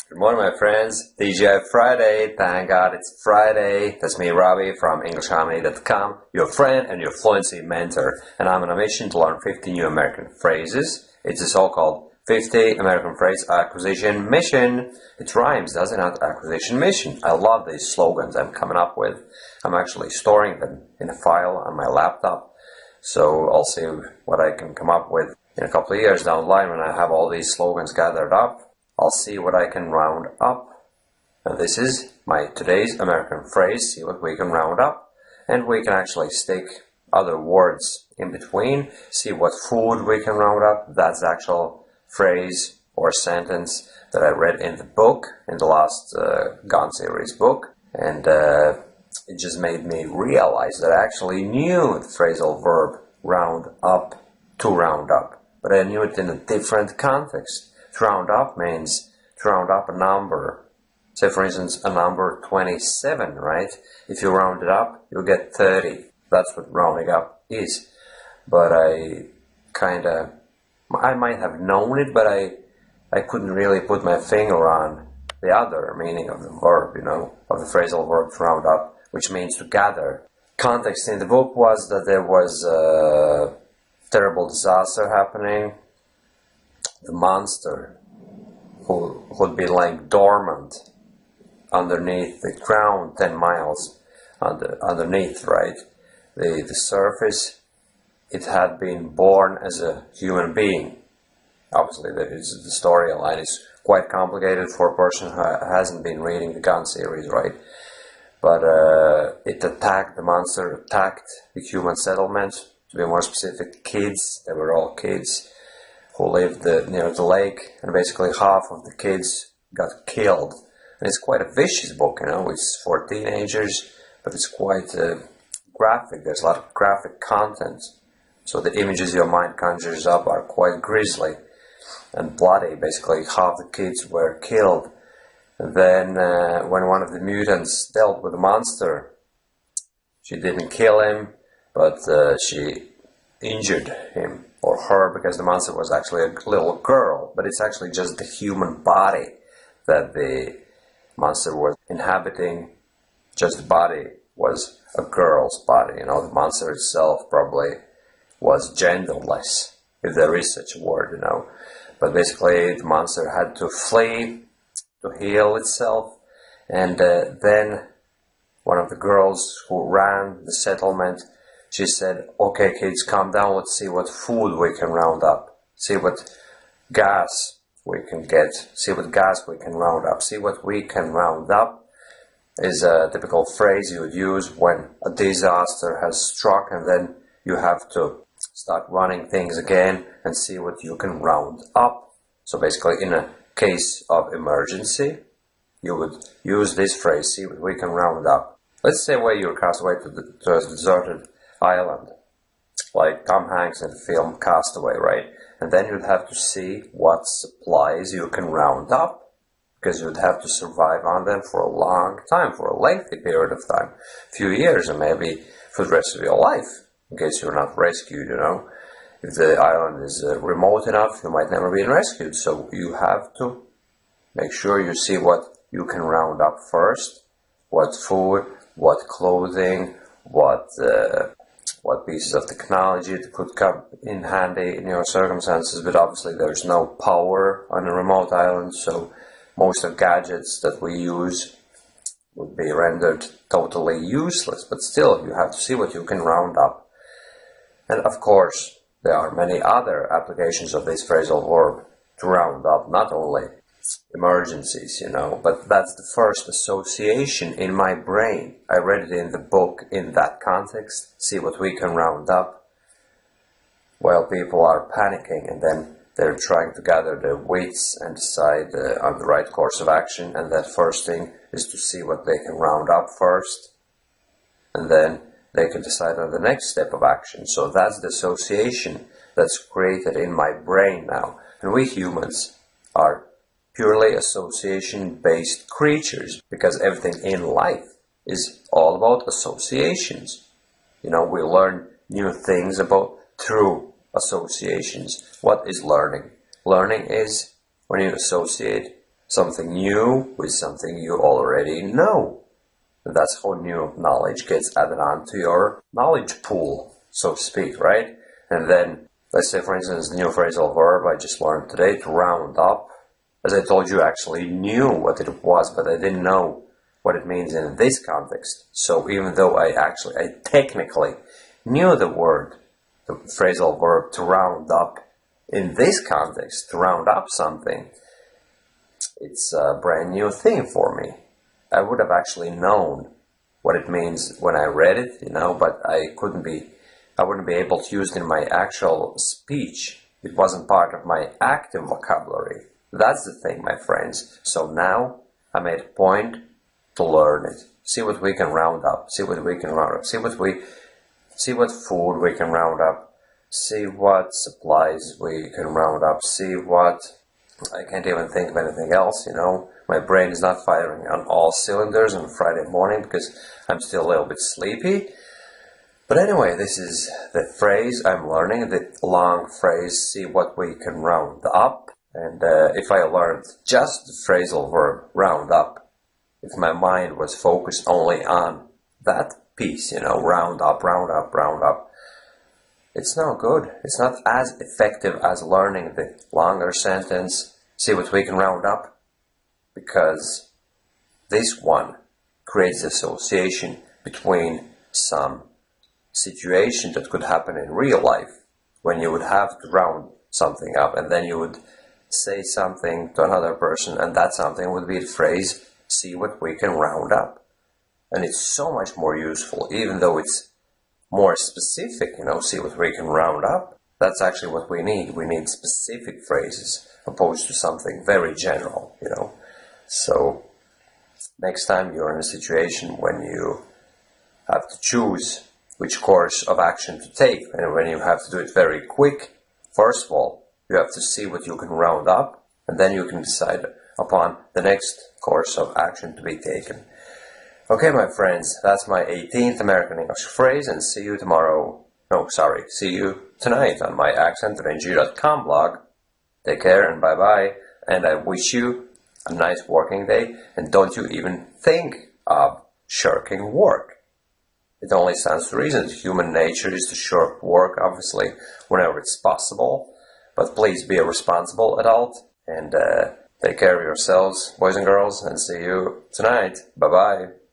Good morning, my friends. TGI Friday. Thank God it's Friday. That's me, Robbie, from EnglishHarmony.com, your friend and your fluency mentor. And I'm on a mission to learn 50 new American phrases. It's a so-called 50 American phrase acquisition mission. It rhymes, doesn't it? Acquisition mission. I love these slogans I'm coming up with. I'm actually storing them in a file on my laptop. So I'll see what I can come up with in a couple of years down the line when I have all these slogans gathered up. I'll see what I can round up. And this is my today's American phrase. See what we can round up. And we can actually stick other words in between. See what food we can round up. That's the actual phrase or sentence that I read in the book, in the last Gone series book. And it just made me realize that I actually knew the phrasal verb round up, to round up. But I knew it in a different context. To round up means to round up a number. Say, for instance, a number 27, right? If you round it up, you'll get 30. That's what rounding up is. But I might have known it, but I couldn't really put my finger on the other meaning of the verb, of the phrasal verb to round up, which means to gather. Context in the book was that there was a terrible disaster happening. The monster who'd been like dormant underneath the ground 10 miles underneath, right? The surface, it had been born as a human being. Obviously, the storyline is quite complicated for a person who hasn't been reading the Gone series, right? But the monster attacked the human settlement. To be more specific, kids. They were all kids who lived near the lake, and basically half of the kids got killed. And it's quite a vicious book, it's for teenagers, but it's quite graphic. There's a lot of graphic content. So the images your mind conjures up are quite grisly and bloody. Basically, half the kids were killed. And then when one of the mutants dealt with the monster, she didn't kill him, but she injured him or her, because the monster was actually a little girl, but it's actually just the human body that the monster was inhabiting. Just the body was a girl's body. The monster itself probably was genderless, if there is such a word, But basically, the monster had to flee to heal itself, and then one of the girls who ran the settlement, she said, "Okay, kids, calm down. Let's see what food we can round up. See what gas we can get. See what gas we can round up. See what we can round up" is a typical phrase you would use when a disaster has struck, and then you have to start running things again and see what you can round up. So basically, in a case of emergency, you would use this phrase, see what we can round up. Let's say where you're cast away to a deserted island, like Tom Hanks in the film Castaway, right? And then you'd have to see what supplies you can round up, because you'd have to survive on them for a long time, for a lengthy period of time, a few years, and maybe for the rest of your life, in case you're not rescued, If the island is remote enough, you might never be rescued, so you have to make sure you see what you can round up first, what food, what clothing, what pieces of technology could come in handy in your circumstances. But obviously there's no power on a remote island, so most of gadgets that we use would be rendered totally useless. But still, you have to see what you can round up. And of course, there are many other applications of this phrasal verb to round up, not only emergencies, but that's the first association in my brain. I read it in the book in that context. See what we can round up. While people are panicking, and then they're trying to gather their wits and decide on the right course of action, and that first thing is to see what they can round up first, and then they can decide on the next step of action. So that's the association that's created in my brain now. And we humans are purely association-based creatures, because everything in life is all about associations. We learn new things through associations. What is learning? Learning is when you associate something new with something you already know. That's how new knowledge gets added on to your knowledge pool, so to speak, right? And then, let's say, for instance, the new phrasal verb I just learned today, to round up. As I told you, I actually knew what it was, but I didn't know what it means in this context. So even though I technically knew the word, the phrasal verb to round up, in this context, to round up something, it's a brand new thing for me. I would have actually known what it means when I read it, but I wouldn't be able to use it in my actual speech. It wasn't part of my active vocabulary. That's the thing, my friends. So now I made a point to learn it. See what we can round up. See what we can round up. See what food we can round up. See what supplies we can round up. See what... I can't even think of anything else, My brain is not firing on all cylinders on Friday morning because I'm still a little bit sleepy. But anyway, this is the phrase I'm learning, the long phrase, see what we can round up. And if I learned just the phrasal verb, round up, if my mind was focused only on that piece, round up, round up, round up, it's not good. It's not as effective as learning the longer sentence, see what we can round up, because this one creates association between some situation that could happen in real life when you would have to round something up, and then you would say something to another person, and that something would be the phrase, see what we can round up. And it's so much more useful, even though it's more specific, see what we can round up. That's actually what we need. We need specific phrases opposed to something very general, So next time you're in a situation when you have to choose which course of action to take, and when you have to do it very quick, first of all, you have to see what you can round up, and then you can decide upon the next course of action to be taken. Okay, my friends, that's my 18th American English phrase, and see you tomorrow. No, sorry, see you tonight on my accentranger.com blog. Take care and bye-bye, and I wish you a nice working day, and don't you even think of shirking work. It only stands to reason. Human nature is to shirk work, obviously, whenever it's possible. But please be a responsible adult, and take care of yourselves, boys and girls, and see you tonight. Bye-bye.